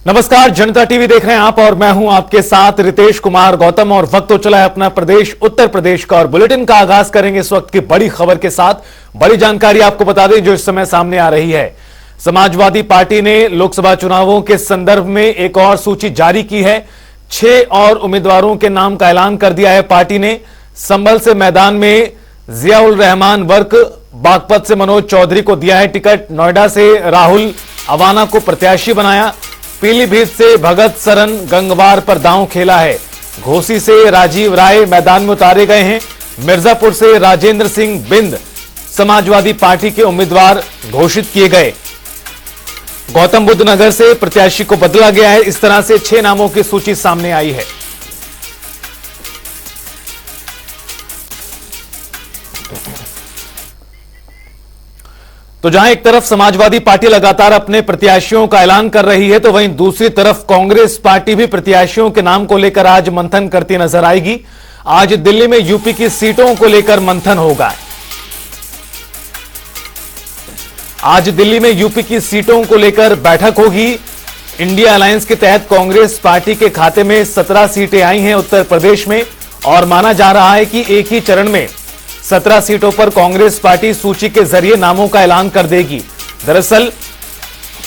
नमस्कार, जनता टीवी देख रहे हैं आप और मैं हूं आपके साथ रितेश कुमार गौतम। और वक्त तो चला है अपना प्रदेश उत्तर प्रदेश का और बुलेटिन का आगाज करेंगे इस वक्त की बड़ी खबर के साथ। बड़ी जानकारी आपको बता दें जो इस समय सामने आ रही है। समाजवादी पार्टी ने लोकसभा चुनावों के संदर्भ में एक और सूची जारी की है। 6 और उम्मीदवारों के नाम का ऐलान कर दिया है पार्टी ने। संभल से मैदान में जियाउल रहमान वर्क, बागपत से मनोज चौधरी को दिया है टिकट, नोएडा से राहुल अवाना को प्रत्याशी बनाया, पीलीभीत से भगत सरन गंगवार पर दांव खेला है, घोसी से राजीव राय मैदान में उतारे गए हैं, मिर्जापुर से राजेंद्र सिंह बिंद समाजवादी पार्टी के उम्मीदवार घोषित किए गए, गौतम बुद्ध नगर से प्रत्याशी को बदला गया है। इस तरह से 6 नामों की सूची सामने आई है। तो जहां एक तरफ समाजवादी पार्टी लगातार अपने प्रत्याशियों का ऐलान कर रही है, तो वहीं दूसरी तरफ कांग्रेस पार्टी भी प्रत्याशियों के नाम को लेकर आज मंथन करती नजर आएगी। आज दिल्ली में यूपी की सीटों को लेकर मंथन होगा। आज दिल्ली में यूपी की सीटों को लेकर बैठक होगी। इंडिया अलायंस के तहत कांग्रेस पार्टी के खाते में 17 सीटें आई हैं उत्तर प्रदेश में और माना जा रहा है कि एक ही चरण में 17 सीटों पर कांग्रेस पार्टी सूची के जरिए नामों का ऐलान कर देगी। दरअसल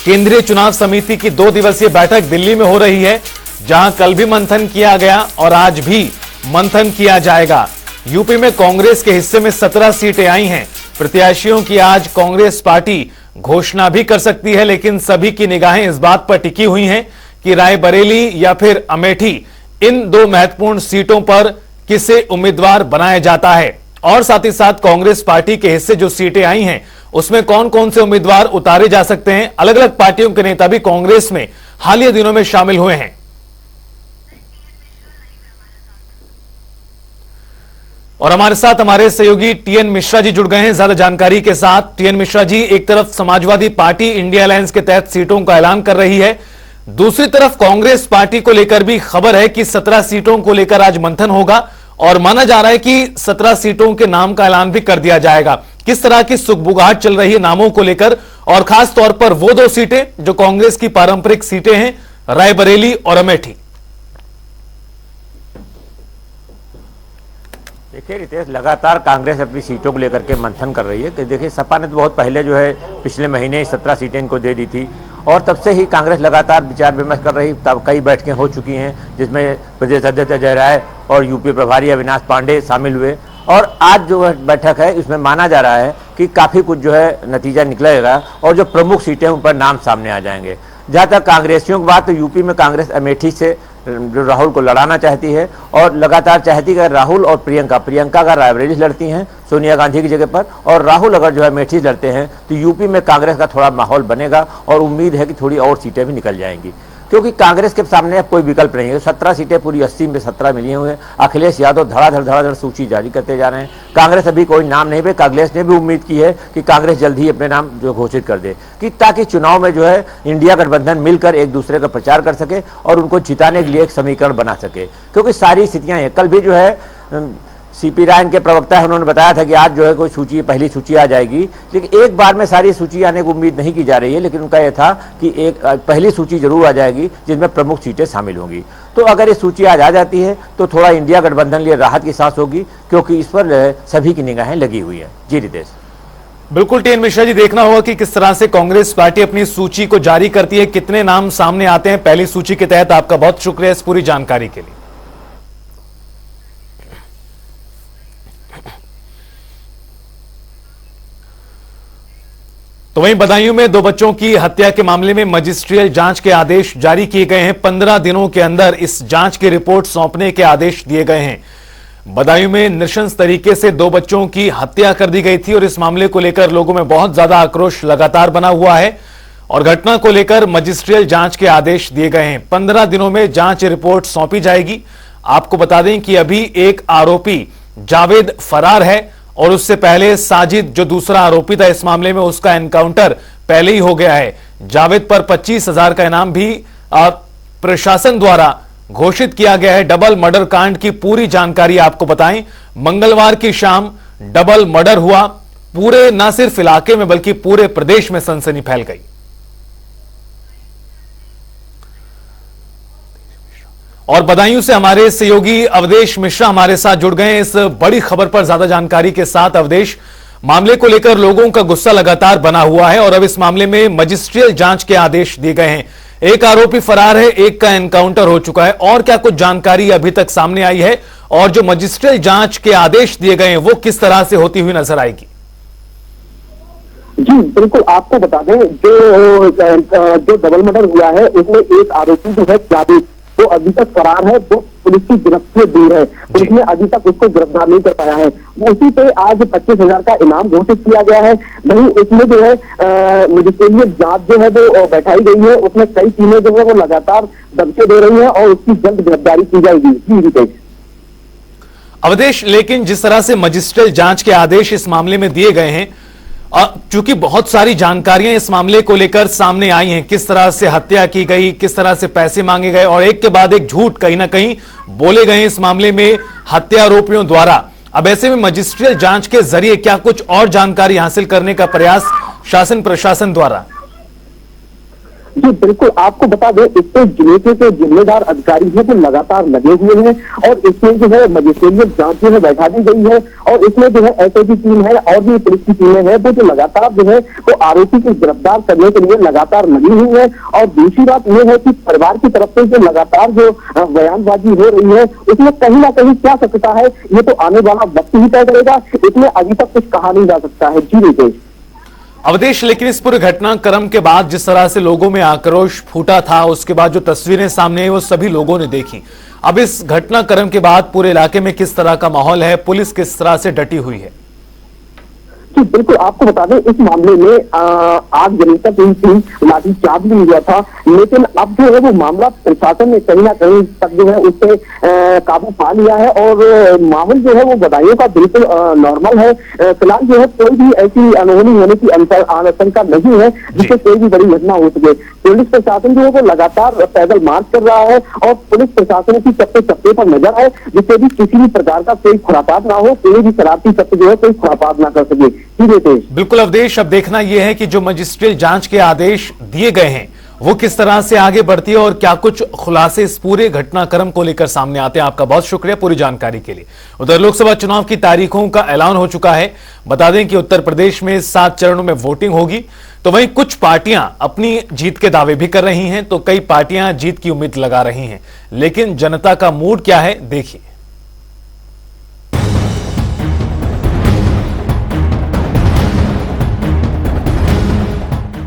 केंद्रीय चुनाव समिति की 2 दिवसीय बैठक दिल्ली में हो रही है, जहां कल भी मंथन किया गया और आज भी मंथन किया जाएगा। यूपी में कांग्रेस के हिस्से में 17 सीटें आई हैं। प्रत्याशियों की आज कांग्रेस पार्टी घोषणा भी कर सकती है, लेकिन सभी की निगाहें इस बात पर टिकी हुई हैं कि रायबरेली या फिर अमेठी, इन 2 महत्वपूर्ण सीटों पर किसे उम्मीदवार बनाया जाता है। और साथ ही साथ कांग्रेस पार्टी के हिस्से जो सीटें आई हैं उसमें कौन कौन से उम्मीदवार उतारे जा सकते हैं। अलग अलग पार्टियों के नेता भी कांग्रेस में हालिया दिनों में शामिल हुए हैं। और हमारे साथ हमारे सहयोगी टीएन मिश्रा जी जुड़ गए हैं ज्यादा जानकारी के साथ। टीएन मिश्रा जी, एक तरफ समाजवादी पार्टी इंडिया अलायंस के तहत सीटों का ऐलान कर रही है, दूसरी तरफ कांग्रेस पार्टी को लेकर भी खबर है कि 17 सीटों को लेकर आज मंथन होगा और माना जा रहा है कि 17 सीटों के नाम का ऐलान भी कर दिया जाएगा। किस तरह की सुगबुगाहट चल रही है नामों को लेकर, और खास तौर पर वो 2 सीटें जो कांग्रेस की पारंपरिक सीटें हैं, रायबरेली और अमेठी। देखिए रितेश, लगातार कांग्रेस अपनी सीटों को लेकर के मंथन कर रही है कि देखिए सपा ने तो बहुत पहले जो है पिछले महीने 17 सीटें इनको दे दी थी और तब से ही कांग्रेस लगातार विचार विमर्श कर रही। तब कई बैठकें हो चुकी हैं जिसमें प्रदेश अध्यक्ष अजय राय और यूपी प्रभारी अविनाश पांडे शामिल हुए और आज जो बैठक है इसमें माना जा रहा है कि काफ़ी कुछ जो है नतीजा निकलेगा और जो प्रमुख सीटें उन पर नाम सामने आ जाएंगे। जहाँ तक कांग्रेसियों की बात, तो यूपी में कांग्रेस अमेठी से जो राहुल को लड़ाना चाहती है और लगातार चाहती है राहुल और प्रियंका अगर रायबरेली लड़ती हैं सोनिया गांधी की जगह पर और राहुल अगर जो है अमेठी लड़ते हैं तो यूपी में कांग्रेस का थोड़ा माहौल बनेगा और उम्मीद है कि थोड़ी और सीटें भी निकल जाएंगी, क्योंकि कांग्रेस के सामने अब कोई विकल्प नहीं है। 17 सीटें पूरी 80 में 17 मिली हुई हैं। अखिलेश यादव धड़ाधड़ सूची जारी करते जा रहे हैं। कांग्रेस अभी कोई नाम नहीं पे, कांग्रेस ने भी उम्मीद की है कि कांग्रेस जल्द ही अपने नाम जो घोषित कर दे कि ताकि चुनाव में जो है इंडिया गठबंधन मिलकर एक दूसरे का प्रचार कर सके और उनको जिताने के लिए एक समीकरण बना सके, क्योंकि सारी स्थितियाँ हैं। कल भी जो है सीपी राय के प्रवक्ता है, उन्होंने बताया था कि आज जो है कोई सूची, पहली सूची आ जाएगी, लेकिन एक बार में सारी सूची आने की उम्मीद नहीं की जा रही है। लेकिन उनका यह था कि एक पहली सूची जरूर आ जाएगी जिसमें प्रमुख सीटें शामिल होंगी। तो अगर ये सूची आज आ जाती है तो थोड़ा इंडिया गठबंधन लिए राहत की सांस होगी, क्योंकि इस पर सभी की निगाहें लगी हुई है। जी रितेश। बिल्कुल टीएन मिश्रा जी, देखना होगा कि किस तरह से कांग्रेस पार्टी अपनी सूची को जारी करती है, कितने नाम सामने आते हैं पहली सूची के तहत। आपका बहुत शुक्रिया इस पूरी जानकारी के लिए। तो वहीं बदायूं में 2 बच्चों की हत्या के मामले में मजिस्ट्रियल जांच के आदेश जारी किए गए हैं। 15 दिनों के अंदर इस जांच की रिपोर्ट सौंपने के आदेश दिए गए हैं। बदायूं में नृशंस तरीके से 2 बच्चों की हत्या कर दी गई थी और इस मामले को लेकर लोगों में बहुत ज्यादा आक्रोश लगातार बना हुआ है और घटना को लेकर मजिस्ट्रियल जांच के आदेश दिए गए हैं। 15 दिनों में जांच रिपोर्ट सौंपी जाएगी। आपको बता दें कि अभी एक आरोपी जावेद फरार है और उससे पहले साजिद जो दूसरा आरोपी था इस मामले में, उसका एनकाउंटर पहले ही हो गया है। जावेद पर 25,000 का इनाम भी प्रशासन द्वारा घोषित किया गया है। डबल मर्डर कांड की पूरी जानकारी आपको बताएं। मंगलवार की शाम डबल मर्डर हुआ। पूरे न सिर्फ इलाके में बल्कि पूरे प्रदेश में सनसनी फैल गई। और बदायूं से हमारे सहयोगी अवधेश मिश्रा हमारे साथ जुड़ गए हैं इस बड़ी खबर पर ज्यादा जानकारी के साथ। अवधेश, मामले को लेकर लोगों का गुस्सा लगातार बना हुआ है और अब इस मामले में मजिस्ट्रियल जांच के आदेश दिए गए हैं। एक आरोपी फरार है, एक का एनकाउंटर हो चुका है, और क्या कुछ जानकारी अभी तक सामने आई है और जो मजिस्ट्रियल जांच के आदेश दिए गए हैं वो किस तरह से होती हुई नजर आएगी? जी बिल्कुल, आपको बता दें जो डबल मर्डर हुआ है उसमें एक आरोपी जो है जावेद, वो अभी तक फरार है, वो पुलिस की गिरफ्त से दूर है। पुलिस ने अभी तक उसको गिरफ्तार नहीं कर पाया है। उसी पे आज 25,000 का इनाम घोषित किया गया है। वहीं उसमें जो है मजिस्ट्रियल जांच जो है वो बैठाई गई है। उसमें कई टीमें जो है वो लगातार दबके दे रही है और उसकी जल्द गिरफ्तारी की जाएगी। जी रितेश। अवधेश, लेकिन जिस तरह से मजिस्ट्रियल जांच के आदेश इस मामले में दिए गए हैं, चूंकि बहुत सारी जानकारियां इस मामले को लेकर सामने आई हैं, किस तरह से हत्या की गई, किस तरह से पैसे मांगे गए और एक के बाद एक झूठ कहीं ना कहीं बोले गए इस मामले में हत्या आरोपियों द्वारा। अब ऐसे में मजिस्ट्रियल जांच के जरिए क्या कुछ और जानकारी हासिल करने का प्रयास शासन प्रशासन द्वारा? जी बिल्कुल, आपको बता दें इससे जिले के जो जिम्मेदार अधिकारी हैं वो लगातार लगे हुए हैं और इसमें जो है मजिस्ट्रियल जांच जो है बैठा दी गई है और इसमें जो है एसओजी टीम है और भी पुलिस की टीमें हैं वो जो लगातार जो है वो आरोपी को गिरफ्तार करने के लिए लगातार लगी हुई है। और दूसरी बात यह है कि परिवार की तरफ से जो लगातार जो बयानबाजी हो रही है उसमें कहीं ना कहीं क्या सकता है ये तो आने वाला वक्त ही तय करेगा। इसमें अभी तक कुछ कहा नहीं जा सकता है। जी रितेश। अवधेश, लेकिन इस पूरे घटनाक्रम के बाद जिस तरह से लोगों में आक्रोश फूटा था, उसके बाद जो तस्वीरें सामने आई वो सभी लोगों ने देखी। अब इस घटनाक्रम के बाद पूरे इलाके में किस तरह का माहौल है, पुलिस किस तरह से डटी हुई है? जी बिल्कुल, आपको बता दें इस मामले में आग जमी तक हुई थी, लाठीचार्ज भी हुआ था, लेकिन अब जो है वो मामला प्रशासन ने कहीं ना कहीं तक जो है उससे काबू पा लिया है और माहौल जो है वो बदायूं का बिल्कुल नॉर्मल है। फिलहाल जो है कोई भी ऐसी अनहोनी होने की आशंका नहीं है जिससे कोई भी बड़ी घटना हो सके। पुलिस प्रशासन जो है वो लगातार पैदल मार्च कर रहा है और पुलिस प्रशासन की चप्पे चप्पे पर नजर है जिससे भी किसी भी प्रकार का कोई खुरापात ना हो, कोई भी शरारती तत्व जो है कोई खुरापात ना कर सके। बिल्कुल अवधेश, अब देखना यह है कि जो मजिस्ट्रियल जांच के आदेश दिए गए हैं वो किस तरह से आगे बढ़ती है और क्या कुछ खुलासे इस पूरे घटनाक्रम को लेकर सामने आते हैं। आपका बहुत शुक्रिया पूरी जानकारी के लिए। उधर लोकसभा चुनाव की तारीखों का ऐलान हो चुका है। बता दें कि उत्तर प्रदेश में 7 चरणों में वोटिंग होगी, तो वहीं कुछ पार्टियां अपनी जीत के दावे भी कर रही हैं, तो कई पार्टियां जीत की उम्मीद लगा रही हैं। लेकिन जनता का मूड क्या है, देखिए।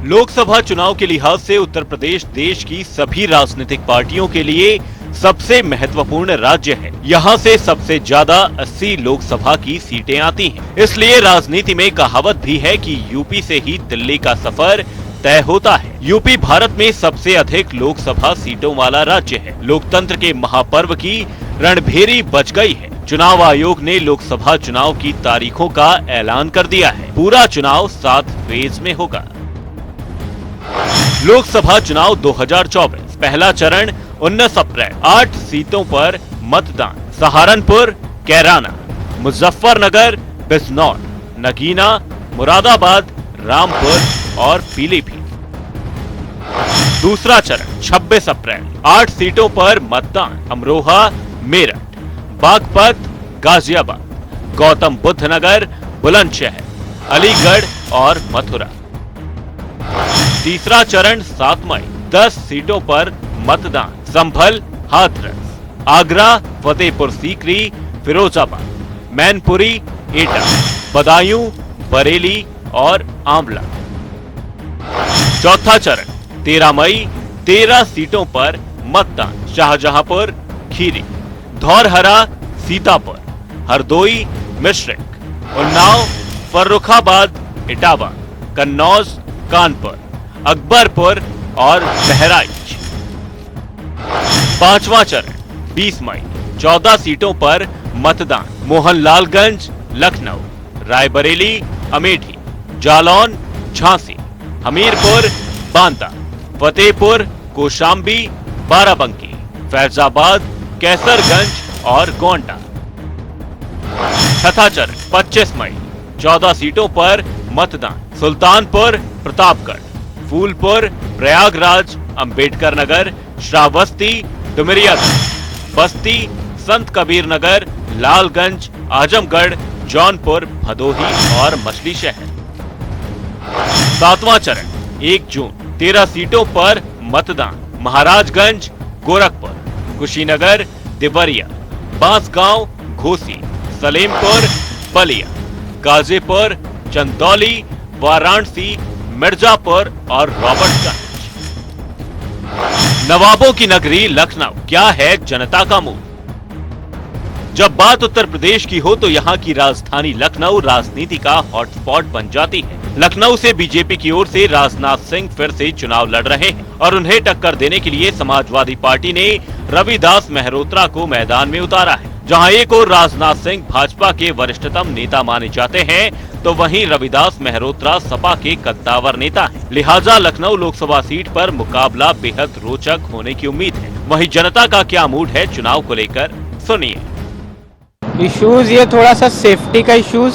लोकसभा चुनाव के लिहाज से उत्तर प्रदेश देश की सभी राजनीतिक पार्टियों के लिए सबसे महत्वपूर्ण राज्य है। यहाँ से सबसे ज्यादा 80 लोकसभा की सीटें आती हैं। इसलिए राजनीति में कहावत भी है कि यूपी से ही दिल्ली का सफर तय होता है। यूपी भारत में सबसे अधिक लोकसभा सीटों वाला राज्य है। लोकतंत्र के महापर्व की रणभेरी बज गई है। चुनाव आयोग ने लोकसभा चुनाव की तारीखों का ऐलान कर दिया है। पूरा चुनाव 7 फेज में होगा। लोकसभा चुनाव 2024 पहला चरण 19 अप्रैल। 8 सीटों पर मतदान। सहारनपुर, कैराना, मुजफ्फरनगर, बिजनौर, नगीना, मुरादाबाद, रामपुर और पीलीभीत। दूसरा चरण 26 अप्रैल। 8 सीटों पर मतदान। अमरोहा, मेरठ, बागपत, गाजियाबाद, गौतम बुद्ध नगर, बुलंदशहर, अलीगढ़ और मथुरा। तीसरा चरण 7 मई। 10 सीटों पर मतदान। संभल, हाथरस, आगरा, फतेहपुर सीकरी, फिरोजाबाद, मैनपुरी, एटा, बदायूं, बरेली और आंवला। चौथा चरण 13 मई। 13 सीटों पर मतदान। शाहजहांपुर, खीरी, धौरहरा, सीतापुर, हरदोई, मिश्रिक, उन्नाव, फर्रुखाबाद, इटावा, कन्नौज, कानपुर, अकबरपुर और बहराइच। पांचवा चरण 20 मई। 14 सीटों पर मतदान। मोहनलालगंज, लखनऊ, रायबरेली, अमेठी, जालौन, झांसी, हमीरपुर, बांदा, फतेहपुर, कौशाम्बी, बाराबंकी, फैजाबाद, कैसरगंज और गोंडा। छठा चरण 25 मई। 14 सीटों पर मतदान। सुल्तानपुर, प्रतापगढ़, फूलपुर, प्रयागराज, अंबेडकर नगर, श्रावस्ती, डुमरियागंज, बस्ती, संत कबीर नगर, लालगंज, आजमगढ़, जौनपुर, भदोही और मछली शहर। 7वां चरण 1 जून 13 सीटों पर मतदान। महाराजगंज, गोरखपुर, कुशीनगर, देवरिया, बांसगांव, घोसी, सलेमपुर, बलिया, गाजीपुर, चंदौली, वाराणसी, मिर्जापुर और रॉबर्ट्सगंज। नवाबों की नगरी लखनऊ, क्या है जनता का मूड? जब बात उत्तर प्रदेश की हो तो यहाँ की राजधानी लखनऊ राजनीति का हॉटस्पॉट बन जाती है। लखनऊ से बीजेपी की ओर से राजनाथ सिंह फिर से चुनाव लड़ रहे हैं और उन्हें टक्कर देने के लिए समाजवादी पार्टी ने रविदास मेहरोत्रा को मैदान में उतारा है। जहां एक ओर राजनाथ सिंह भाजपा के वरिष्ठतम नेता माने जाते हैं तो वहीं रविदास मेहरोत्रा सपा के कद्दावर नेता हैं। लिहाजा लखनऊ लोकसभा सीट पर मुकाबला बेहद रोचक होने की उम्मीद है। वहीं जनता का क्या मूड है चुनाव को लेकर, सुनिए। इश्यूज ये थोड़ा सा सेफ्टी का इश्यूज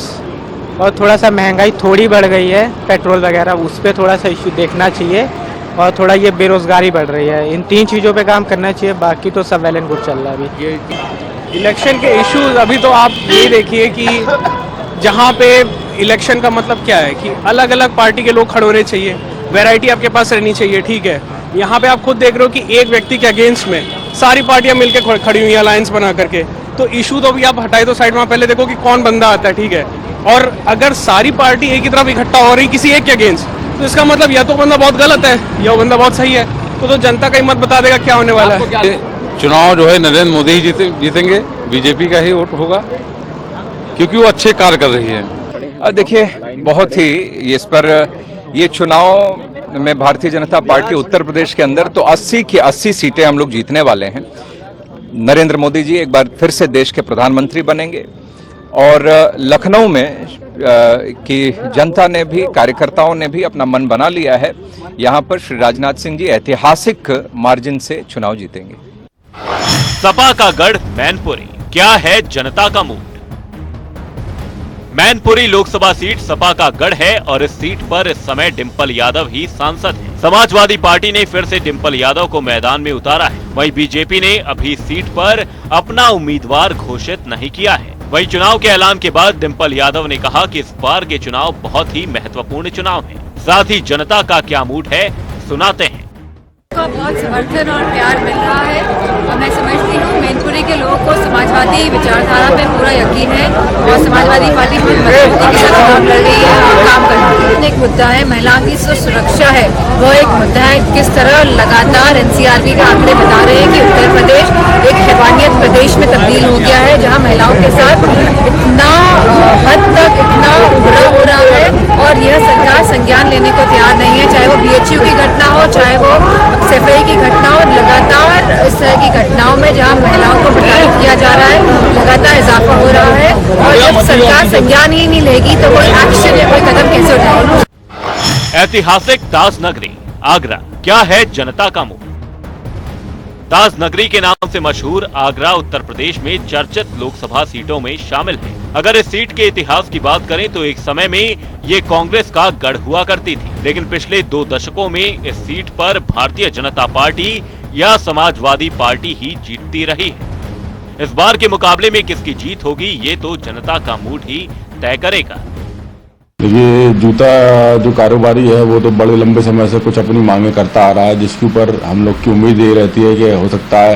और थोड़ा सा महंगाई थोड़ी बढ़ गई है, पेट्रोल वगैरह, उस पर थोड़ा सा इश्यू देखना चाहिए और थोड़ा ये बेरोजगारी बढ़ रही है। इन 3 चीज़ों पे काम करना चाहिए, बाकी तो सब वेल एंड गुड चल रहा है अभी। ये इलेक्शन के इश्यूज अभी तो आप ये देखिए कि जहाँ पे इलेक्शन का मतलब क्या है कि अलग अलग पार्टी के लोग खड़े होने चाहिए, वैरायटी आपके पास रहनी चाहिए, ठीक है। यहाँ पे आप खुद देख रहे हो कि एक व्यक्ति के अगेंस्ट में सारी पार्टियां मिलकर खड़ी हुई हैं अलायंस बना करके। तो इशू तो भी आप हटाए तो साइड में पहले देखो कि कौन बंदा आता है, ठीक है। और अगर सारी पार्टी एक ही तरफ इकट्ठा हो रही किसी एक के अगेंस्ट, तो इसका मतलब या तो बंदा बहुत गलत है या वो बंदा बहुत सही है। तो जनता का ही मत बता देगा क्या होने वाला है। चुनाव जो है नरेंद्र मोदी ही जीतेंगे, बीजेपी का ही वोट होगा क्योंकि वो अच्छे कार्य कर रही है। देखिए, बहुत ही इस पर ये चुनाव में भारतीय जनता पार्टी उत्तर प्रदेश के अंदर तो 80 की 80 सीटें हम लोग जीतने वाले हैं। नरेंद्र मोदी जी एक बार फिर से देश के प्रधानमंत्री बनेंगे और लखनऊ में की जनता ने भी, कार्यकर्ताओं ने भी अपना मन बना लिया है। यहाँ पर श्री राजनाथ सिंह जी ऐतिहासिक मार्जिन से चुनाव जीतेंगे। सपा का गढ़ मैनपुरी, क्या है जनता का मूड? मैनपुरी लोकसभा सीट सपा का गढ़ है और इस सीट पर इस समय डिंपल यादव ही सांसद हैं। समाजवादी पार्टी ने फिर से डिंपल यादव को मैदान में उतारा है। वहीं बीजेपी ने अभी इस सीट पर अपना उम्मीदवार घोषित नहीं किया है। वहीं चुनाव के ऐलान के बाद डिंपल यादव ने कहा कि इस बार के चुनाव बहुत ही महत्वपूर्ण चुनाव हैं। साथ ही जनता का क्या मूड है, सुनाते हैं। बहुत समर्थन और प्यार मिल रहा है और मैं समझती हूँ मैनपुरी के लोगों को समाजवादी विचारधारा पे पूरा यकीन है और समाजवादी पार्टी बहुत मजबूती के साथ काम कर रही है और काम कर रही है। एक मुद्दा है महिलाओं की सुरक्षा है, वो एक मुद्दा है। किस तरह लगातार एनसीआरबी के आंकड़े बता रहे हैं कि उत्तर प्रदेश एक हैवानियत प्रदेश में तब्दील हो गया है, जहाँ महिलाओं के साथ इतना हद तक इतना बुरा हो रहा है और यह सरकार संज्ञान लेने को तैयार नहीं है। चाहे वो BHU की घटना हो, चाहे वो सफाई की घटना हो, लगातार इस तरह की घटनाओं में जहां महिलाओं को प्रताड़ित किया जा रहा है लगातार इजाफा हो रहा है और जब सरकार संज्ञान ही नहीं लेगी तो कोई एक्शन या कोई कदम कैसे उठाएगी। ऐतिहासिक ताज नगरी आगरा, क्या है जनता का मूड? ताज नगरी के नाम से मशहूर आगरा उत्तर प्रदेश में चर्चित लोकसभा सीटों में शामिल है। अगर इस सीट के इतिहास की बात करें तो एक समय में ये कांग्रेस का गढ़ हुआ करती थी, लेकिन पिछले 2 दशकों में इस सीट पर भारतीय जनता पार्टी या समाजवादी पार्टी ही जीतती रही है। इस बार के मुकाबले में किसकी जीत होगी ये तो जनता का मूड ही तय करेगा। ये जूता जो कारोबारी है वो तो बड़े लंबे समय से कुछ अपनी मांगे करता आ रहा है, जिसके ऊपर हम लोग की उम्मीद ये रहती है कि हो सकता है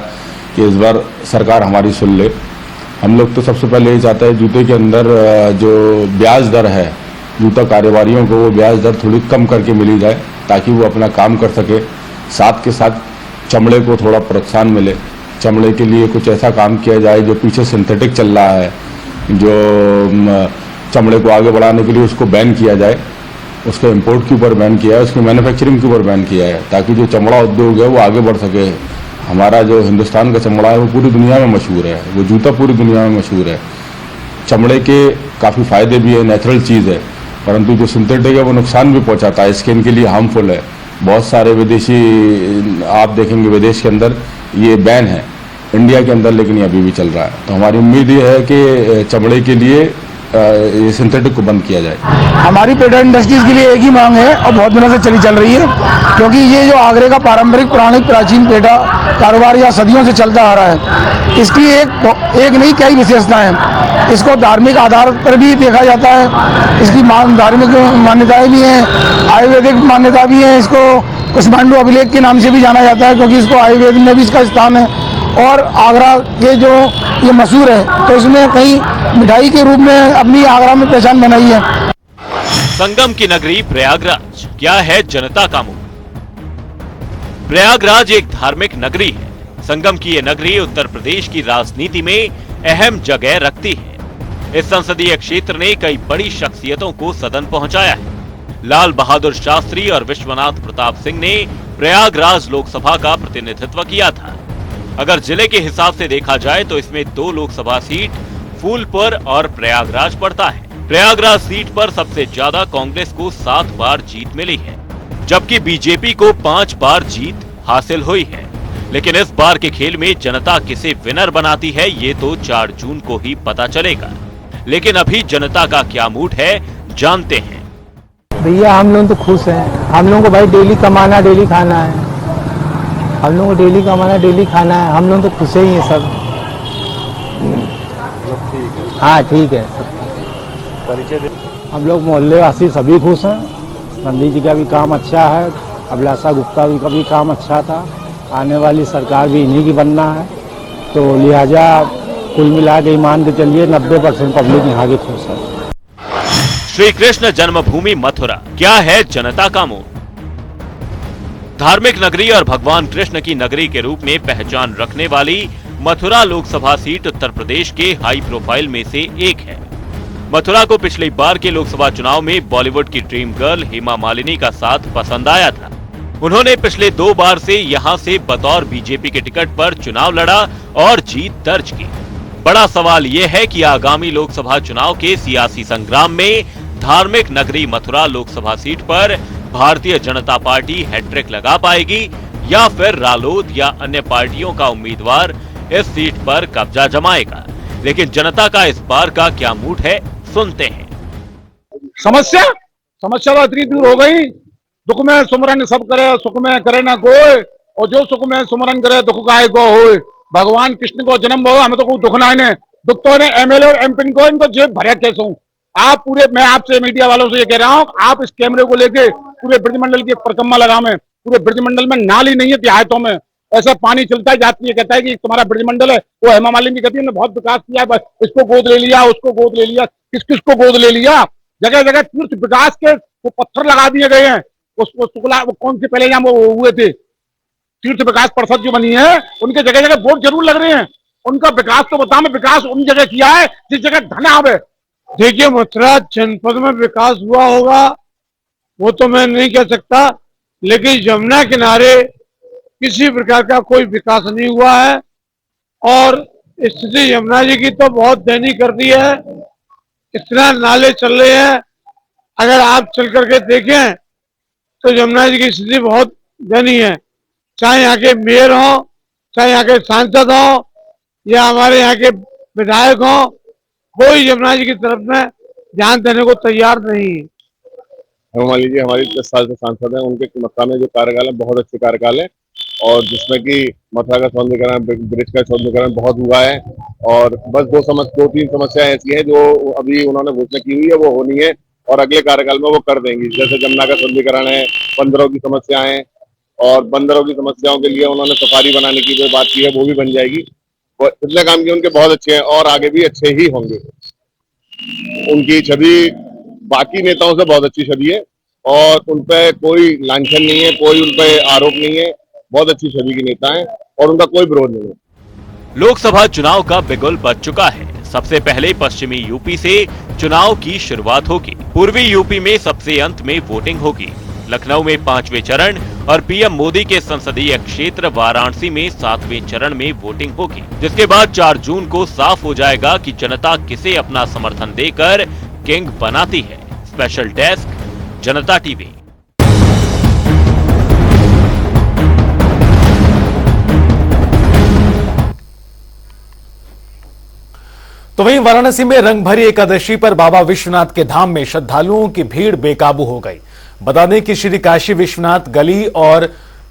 कि इस बार सरकार हमारी सुन ले। हम लोग तो सबसे पहले ये चाहते हैं जूते के अंदर जो ब्याज दर है, जूता कारोबारियों को वो ब्याज दर थोड़ी कम करके मिली जाए ताकि वो अपना काम कर सके। साथ के साथ चमड़े को थोड़ा प्रोत्साहन मिले, चमड़े के लिए कुछ ऐसा काम किया जाए जो पीछे सिंथेटिक चल रहा है, जो चमड़े को आगे बढ़ाने के लिए उसको बैन किया जाए, उसके इंपोर्ट के ऊपर बैन किया है, उसके मैन्युफैक्चरिंग के ऊपर बैन किया है ताकि जो चमड़ा उद्योग है वो आगे बढ़ सके। हमारा जो हिंदुस्तान का चमड़ा है वो पूरी दुनिया में मशहूर है, वो जूता पूरी दुनिया में मशहूर है। चमड़े के काफ़ी फ़ायदे भी है, नेचुरल चीज़ है, परंतु जो सिंथेटिक है वो नुकसान भी पहुंचाता है, स्किन के लिए हार्मफुल है। बहुत सारे विदेशी आप देखेंगे विदेश के अंदर ये बैन है, इंडिया के अंदर लेकिन ये अभी भी चल रहा है। तो हमारी उम्मीद ये है कि चमड़े के लिए ये सिंथेटिक को बंद किया जाए। हमारी पेडर इंडस्ट्रीज के लिए एक ही मांग है और बहुत दिनों से चल रही है, क्योंकि ये जो आगरे का पारंपरिक पुरानी प्राचीन पेड़ा कारोबार या सदियों से चलता आ रहा है, इसकी एक नहीं कई विशेषताएं हैं। इसको धार्मिक आधार पर भी देखा जाता है, इसकी धार्मिक मान्यताएं भी हैं, आयुर्वेदिक मान्यता भी है। इसको कुष्मांडू अभिलेख के नाम से भी जाना जाता है क्योंकि इसको आयुर्वेद में भी इसका स्थान है। और आगरा के जो ये मशहूर है तो इसमें कई मिठाई के रूप में अपनी आगरा में पहचान बनाई है। संगम की नगरी प्रयागराज, क्या है जनता का मुंह? प्रयागराज एक धार्मिक नगरी है। संगम की ये नगरी उत्तर प्रदेश की राजनीति में अहम जगह रखती है। इस संसदीय क्षेत्र ने कई बड़ी शख्सियतों को सदन पहुंचाया है। लाल बहादुर शास्त्री और विश्वनाथ प्रताप सिंह ने प्रयागराज लोकसभा का प्रतिनिधित्व किया था। अगर जिले के हिसाब से देखा जाए तो इसमें 2 लोकसभा सीट फूलपुर और प्रयागराज पड़ता है। प्रयागराज सीट पर सबसे ज्यादा कांग्रेस को 7 बार जीत मिली है, जबकि बीजेपी को 5 बार जीत हासिल हुई है। लेकिन इस बार के खेल में जनता किसे विनर बनाती है ये तो 4 जून को ही पता चलेगा। लेकिन अभी जनता का क्या मूड है जानते हैं। भैया हम लोग तो खुश हैं। हम लोगों को भाई डेली कमाना डेली खाना है। हम लोगों को डेली कमाना डेली खाना है। हम लोग तो खुश ही हैं सब। हाँ ठीक है। हम लोग मोहल्ले वासी सभी खुश हैं। गांधी जी का भी काम अच्छा है, अभिलाषा गुप्ता का भी काम अच्छा था। आने वाली सरकार भी इन्हीं की बनना है, तो लिहाजा कुल मिला के मान के चलिए 90% पब्लिक यहाँ की खुश है। श्री कृष्ण जन्मभूमि मथुरा, क्या है जनता का मूड? धार्मिक नगरी और भगवान कृष्ण की नगरी के रूप में पहचान रखने वाली मथुरा लोकसभा सीट उत्तर प्रदेश के हाई प्रोफाइल में से एक है। मथुरा को पिछली बार के लोकसभा चुनाव में बॉलीवुड की ड्रीम गर्ल हेमा मालिनी का साथ पसंद आया था। उन्होंने पिछले 2 बार से यहां से बतौर बीजेपी के टिकट पर चुनाव लड़ा और जीत दर्ज की। बड़ा सवाल यह है कि आगामी लोकसभा चुनाव के सियासी संग्राम में धार्मिक नगरी मथुरा लोकसभा सीट पर भारतीय जनता पार्टी हैट्रिक लगा पाएगी या फिर रालोद या अन्य पार्टियों का उम्मीदवार इस सीट पर कब्जा जमाएगा। लेकिन जनता का इस बार का क्या मूड है, सुनते हैं। समस्या तो इतनी दूर हो गई। दुख में सुमरन सब करे, सुख में करे ना कोई, और जो सुख में सुमरन करे दुख काहे को होए। भगवान कृष्ण को जन्म हो, हमें तो कोई दुख ना है। दुख तो एमएलए और एमपी को इनको जेब भरे कैसे हूँ। आप पूरे, मैं आपसे मीडिया वालों से ये कह रहा हूँ, आप इस कैमरे को लेके पूरे ब्रजमंडल की परिक्रमा लगावे। पूरे ब्रजमंडल में नाली नहीं है देहातों में, ऐसा पानी चलता है जाती है। कहता है कि तुम्हारा ब्रजमंडल है, वो हेमा मालिनी कहती है ने बहुत विकास किया, बस इसको गोद ले लिया, उसको गोद ले लिया। किस किस को गोद ले लिया? जगह जगह तीर्थ विकास के वो पत्थर लगा दिए गए हैं। उसको शुक्ला वो कौन से पहले यहाँ वो हुए थे तीर्थ विकास परिषद जो बनी है, उनके जगह जगह बोर्ड जरूर लग रहे हैं। उनका विकास तो बताओ, मैं विकास उन जगह किया है जिस जगह धन आवे। देखिए मथुरा जनपद में विकास हुआ होगा वो तो मैं नहीं कह सकता, लेकिन यमुना किनारे किसी प्रकार का कोई विकास नहीं हुआ है। और स्थिति यमुना जी की तो बहुत दयनीय कर दी है। इतना नाले चल रहे हैं, अगर आप चल करके देखें तो यमुना जी की स्थिति बहुत दयनीय है। चाहे यहाँ के मेयर हो, चाहे यहाँ के सांसद हो, या हमारे यहाँ के विधायक हो, कोई यमुना जी की तरफ में ध्यान देने को तैयार नहीं है। हेमा मालिनी जी हमारी 10 साल से सांसद हैं। उनके मथुरा में जो कार्यकाल है बहुत अच्छे कार्यकाल है, और जिसमें कि मथुरा का सौंदर्यीकरण, ब्रिज का सौंदर्यीकरण बहुत हुआ है। और बस 2-3 समस्याएं ऐसी हैं जो अभी उन्होंने घोषणा की हुई है, वो होनी है और अगले कार्यकाल में वो कर देंगी। जैसे जमुना का सौंदर्यीकरण है, बंदरों की समस्याएं, और बंदरों की समस्याओं के लिए उन्होंने सफारी बनाने की जो बात की है वो भी बन जाएगी। इतने काम किए उनके बहुत अच्छे हैं और आगे भी अच्छे ही होंगे। उनकी छवि बाकी नेताओं से बहुत अच्छी छवि है और उन पर कोई लांछन नहीं है, कोई उन पर आरोप नहीं है। बहुत अच्छी छवि के नेता हैं और उनका कोई विरोध नहीं है। लोकसभा चुनाव का बिगुल बज चुका है। सबसे पहले पश्चिमी यूपी से चुनाव की शुरुआत होगी। पूर्वी यूपी में सबसे अंत में वोटिंग होगी। लखनऊ में 5वें चरण और पीएम मोदी के संसदीय क्षेत्र वाराणसी में 7वें चरण में वोटिंग होगी, जिसके बाद 4 जून को साफ हो जाएगा कि जनता किसे अपना समर्थन देकर किंग बनाती है। स्पेशल डेस्क, जनता टीवी। तो वहीं वाराणसी में रंगभरी एकादशी पर बाबा विश्वनाथ के धाम में श्रद्धालुओं की भीड़ बेकाबू हो गई। बता दें कि श्री काशी विश्वनाथ गली और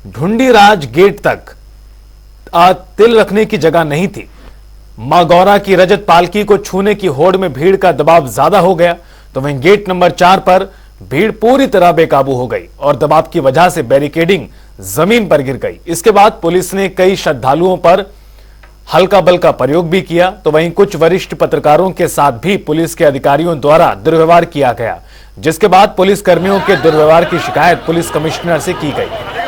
ढूंढीराज गेट तक तिल रखने की जगह नहीं थी, मां गौरा की रजत पालकी को छूने की होड़ में भीड़ का दबाव ज्यादा हो गया, तो वहीं गेट नंबर 4 पर भीड़ पूरी तरह बेकाबू हो गई और दबाव की वजह से बैरिकेडिंग जमीन पर गिर गई। इसके बाद पुलिस ने कई श्रद्धालुओं पर हल्का बल का प्रयोग भी किया, तो वहीं कुछ वरिष्ठ पत्रकारों के साथ भी पुलिस के अधिकारियों द्वारा दुर्व्यवहार किया गया, जिसके बाद पुलिस कर्मियों के दुर्व्यवहार की शिकायत पुलिस कमिश्नर से की गई।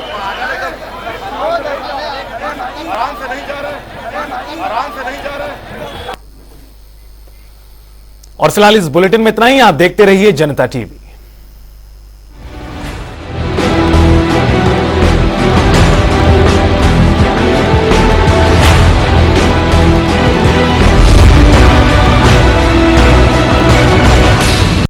और फिलहाल इस बुलेटिन में इतना ही। आप देखते रहिए जनता टीवी।